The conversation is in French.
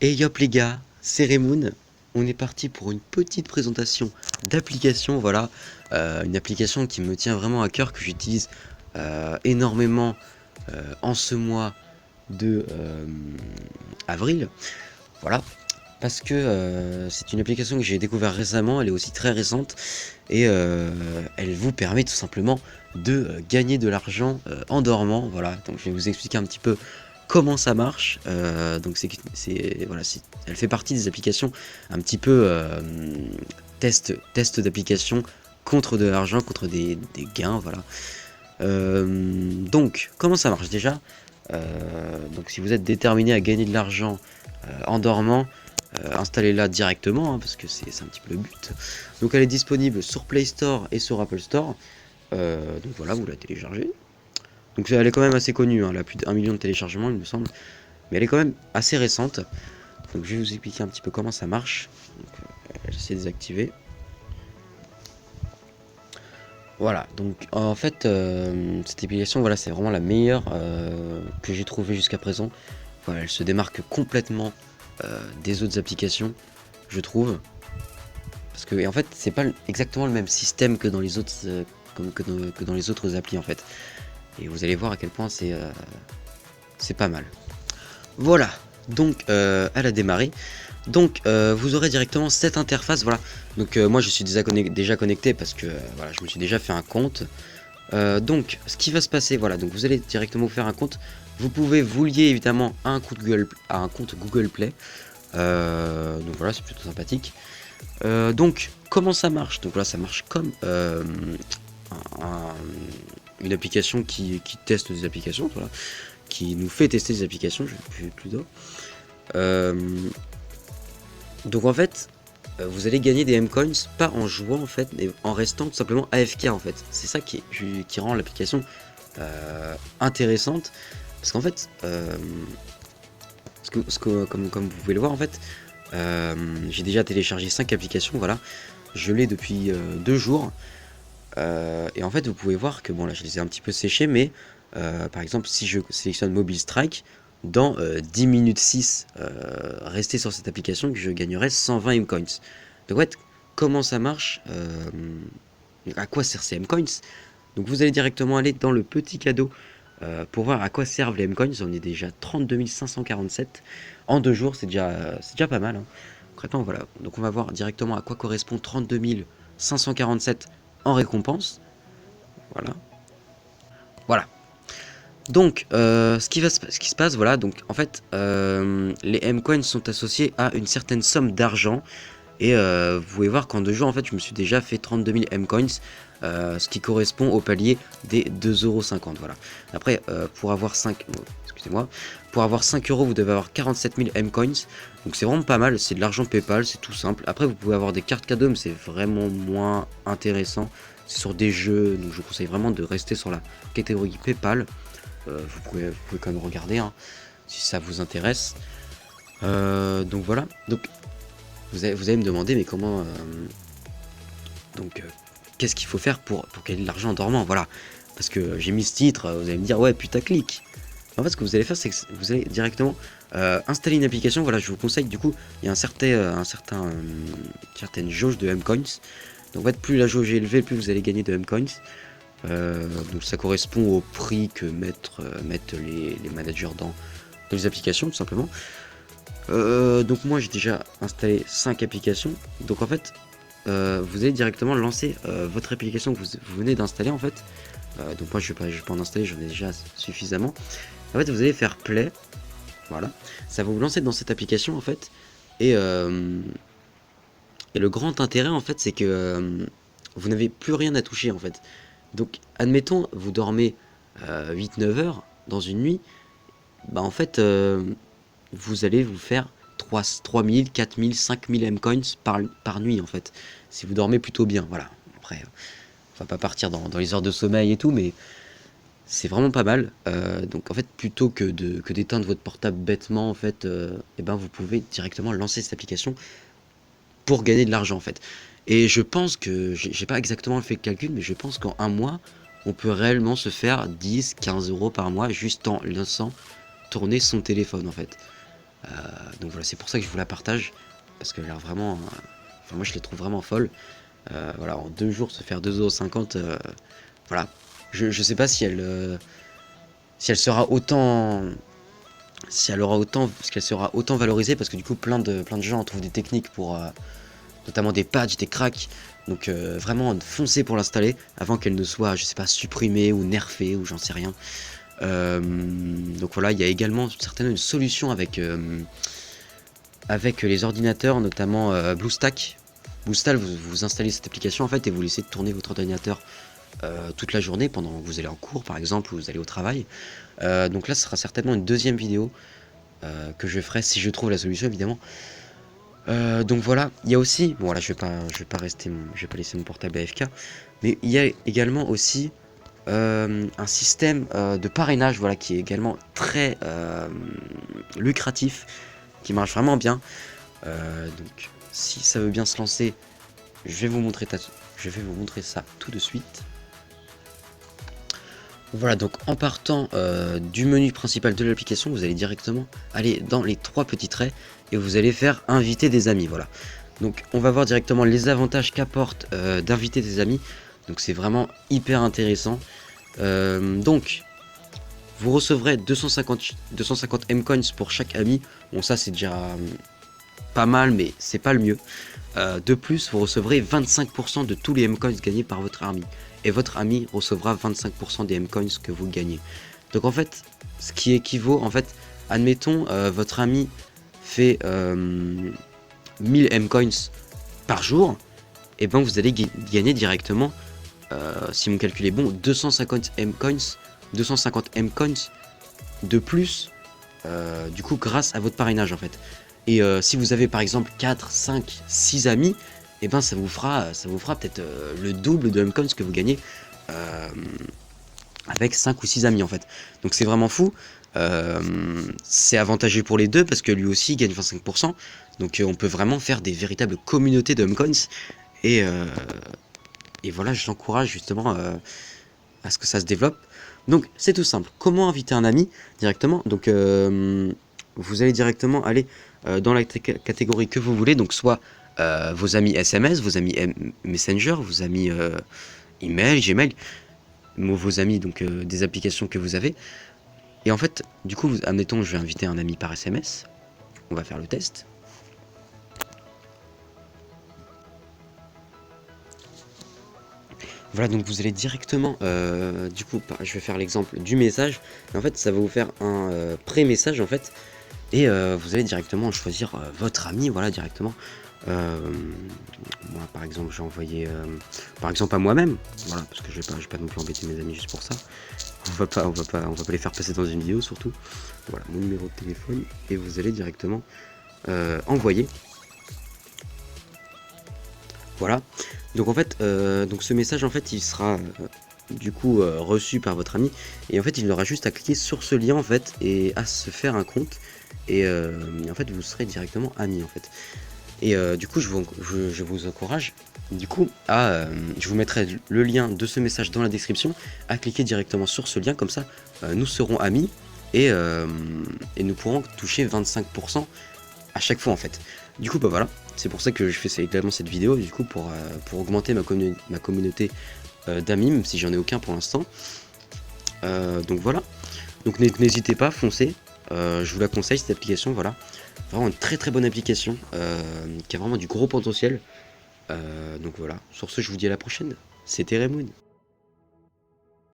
Et yop les gars, c'est Remoon. On est parti pour une petite présentation d'application, voilà. Une application qui me tient vraiment à cœur, que j'utilise énormément en ce mois de avril. Voilà. Parce que c'est une application que j'ai découvert récemment, elle est aussi très récente. Et elle vous permet tout simplement de gagner de l'argent en dormant. Voilà, donc je vais vous expliquer un petit peu comment ça marche. Donc voilà, elle fait partie des applications un petit peu test d'application contre de l'argent, contre des gains, voilà. Donc comment ça marche déjà? Donc si vous êtes déterminé à gagner de l'argent en dormant, installez-la directement, hein, parce que c'est un petit peu le but. Donc elle est disponible sur Play Store et sur Apple Store. Donc voilà, vous la téléchargez. Donc elle est quand même assez connue, hein, elle a plus d'1 million de téléchargements il me semble. Mais elle est quand même assez récente. Donc je vais vous expliquer un petit peu comment ça marche. J'essaie de désactiver. Voilà, donc en fait cette application, voilà, c'est vraiment la meilleure que j'ai trouvée jusqu'à présent. Voilà, elle se démarque complètement des autres applications, je trouve. Parce que, et en fait, c'est pas exactement le même système que dans les autres, que dans les autres applis en fait. Et vous allez voir à quel point c'est pas mal. Voilà, donc elle a démarré. Donc vous aurez directement cette interface, voilà. Donc moi je suis déjà connecté parce que voilà, je me suis déjà fait un compte. Donc ce qui va se passer, voilà, donc vous allez directement vous faire un compte. Vous pouvez vous lier évidemment à un compte Google Play. Donc voilà, c'est plutôt sympathique. Donc comment ça marche? Donc là ça marche comme une application qui teste des applications, voilà, qui nous fait tester des applications, je vais plus d'eau. Donc en fait, vous allez gagner des M-Coins, pas en jouant en fait, mais en restant tout simplement AFK en fait. C'est ça qui rend l'application intéressante. Parce qu'en fait, comme vous pouvez le voir en fait, j'ai déjà téléchargé 5 applications, voilà. Je l'ai depuis 2 jours. Et en fait, vous pouvez voir que bon, là, je les ai un petit peu séchés, mais par exemple, si je sélectionne Mobile Strike, dans 10 minutes 6, rester sur cette application, que je gagnerai 120 M-Coins. Donc, en fait, comment ça marche? À quoi servent ces M-Coins? Donc, vous allez directement aller dans le petit cadeau pour voir à quoi servent les M-Coins. On est déjà 32 547 en 2 jours, c'est déjà pas mal, hein. Concrètement, voilà. Donc, on va voir directement à quoi correspond 32 547 en récompense. Voilà. Voilà. Donc, ce qui se passe, voilà, donc en fait, les M-Coins sont associés à une certaine somme d'argent. Et vous pouvez voir qu'en 2 jours, en fait, je me suis déjà fait 32 000 M-Coins, ce qui correspond au palier des 2,50 €. Voilà. Après, pour avoir 5... excusez-moi. Pour avoir 5 €, vous devez avoir 47 000 M-Coins. Donc c'est vraiment pas mal, c'est de l'argent PayPal, c'est tout simple. Après, vous pouvez avoir des cartes cadeaux, mais c'est vraiment moins intéressant. C'est sur des jeux, donc je vous conseille vraiment de rester sur la catégorie PayPal. Vous pouvez quand même regarder, hein, si ça vous intéresse. Donc voilà. Donc vous allez me demander, mais comment... qu'est-ce qu'il faut faire pour gagner de l'argent en dormant? Voilà. Parce que j'ai mis ce titre, vous allez me dire, ouais, putaclic. En fait, ce que vous allez faire, c'est que vous allez directement installer une application. Voilà, je vous conseille, du coup, il y a certaine jauge de M-Coins. Donc, en fait, plus la jauge est élevée, plus vous allez gagner de M-Coins. Donc, ça correspond au prix que mettent les managers dans les applications, tout simplement. Donc, moi, j'ai déjà installé 5 applications. Donc, en fait, vous allez directement lancer votre application que vous venez d'installer, en fait. Donc, moi, je vais pas en installer, j'en ai déjà suffisamment. En fait, vous allez faire play, voilà, ça va vous lancer dans cette application en fait, et le grand intérêt en fait, c'est que vous n'avez plus rien à toucher en fait. Donc, admettons, vous dormez 8-9 heures dans une nuit, bah en fait, vous allez vous faire 3000, 4000, 5000 M-Coins par nuit en fait, si vous dormez plutôt bien, voilà. Après, on va pas partir dans les heures de sommeil et tout, mais c'est vraiment pas mal. Donc en fait, plutôt que d'éteindre votre portable bêtement, en fait, et ben vous pouvez directement lancer cette application pour gagner de l'argent en fait. Et je pense que j'ai pas exactement fait le calcul, mais je pense qu'en un mois, on peut réellement se faire 10, 15 € par mois juste en laissant tourner son téléphone en fait. Donc voilà, c'est pour ça que je vous la partage, parce qu'elle a l'air vraiment, enfin moi je les trouve vraiment folles. Voilà, en 2 jours se faire 2,50 €, voilà. Je sais pas si elle sera autant, si elle aura autant, parce qu'elle sera autant valorisée, parce que du coup plein de gens trouvent des techniques pour, notamment des patchs, des cracks. Donc vraiment foncez pour l'installer avant qu'elle ne soit, je sais pas, supprimée ou nerfée ou j'en sais rien. Donc voilà, il y a également certainement une solution avec les ordinateurs, notamment BlueStack. BlueStack, vous installez cette application en fait et vous laissez tourner votre ordinateur toute la journée pendant que vous allez en cours par exemple ou vous allez au travail. Donc là, ce sera certainement une deuxième vidéo que je ferai si je trouve la solution évidemment. Donc voilà, il y a aussi, bon voilà, je vais pas laisser mon portable AFK, mais il y a également aussi un système de parrainage, voilà, qui est également très lucratif, qui marche vraiment bien. Donc si ça veut bien se lancer, je vais vous montrer ça tout de suite. Voilà, donc en partant du menu principal de l'application, vous allez directement aller dans les 3 petits traits et vous allez faire inviter des amis, voilà. Donc on va voir directement les avantages qu'apporte d'inviter des amis. Donc c'est vraiment hyper intéressant. Donc vous recevrez 250 M-Coins pour chaque ami. Bon ça c'est déjà pas mal, mais c'est pas le mieux. De plus, vous recevrez 25% de tous les M-Coins gagnés par votre ami. Et votre ami recevra 25% des M-Coins que vous gagnez. Donc en fait, ce qui équivaut, en fait, admettons, votre ami fait 1000 M-Coins par jour, et ben vous allez gagner directement, si mon calcul est bon, 250 M-Coins de plus, du coup, grâce à votre parrainage en fait. Et si vous avez par exemple 4, 5, 6 amis, et ben ça vous fera peut-être le double de M-Coins que vous gagnez avec 5 ou 6 amis en fait. Donc c'est vraiment fou. C'est avantageux pour les deux parce que lui aussi gagne 25%. Donc on peut vraiment faire des véritables communautés de M-Coins. Et voilà, je t'encourage justement à ce que ça se développe. Donc c'est tout simple. Comment inviter un ami directement? Donc vous allez directement aller dans la catégorie que vous voulez, donc soit vos amis SMS, vos amis Messenger, vos amis email, Gmail, vos amis donc des applications que vous avez. Et en fait, du coup, admettons, je vais inviter un ami par SMS. On va faire le test. Voilà, donc vous allez directement, du coup, je vais faire l'exemple du message. En fait, ça va vous faire un pré-message en fait. Et vous allez directement choisir votre ami, voilà, directement. Moi, par exemple, j'ai envoyé, par exemple, à moi-même, voilà, parce que je vais pas non plus embêter mes amis juste pour ça. On va pas les faire passer dans une vidéo, surtout. Voilà, mon numéro de téléphone, et vous allez directement envoyer. Voilà. Donc en fait, donc ce message, en fait, il sera du coup reçu par votre ami, et en fait, il aura juste à cliquer sur ce lien, en fait, et à se faire un compte. Et en fait vous serez directement amis en fait. Et du coup je vous encourage du coup à je vous mettrai le lien de ce message dans la description, à cliquer directement sur ce lien, comme ça nous serons amis et nous pourrons toucher 25% à chaque fois en fait. Du coup bah voilà, c'est pour ça que je fais également cette vidéo, du coup pour augmenter ma communauté d'amis, même si j'en ai aucun pour l'instant. Donc voilà, donc n'hésitez pas, foncez. Je vous la conseille cette application, voilà. Vraiment une très bonne application qui a vraiment du gros potentiel. Donc voilà, sur ce je vous dis à la prochaine. C'était Remoon.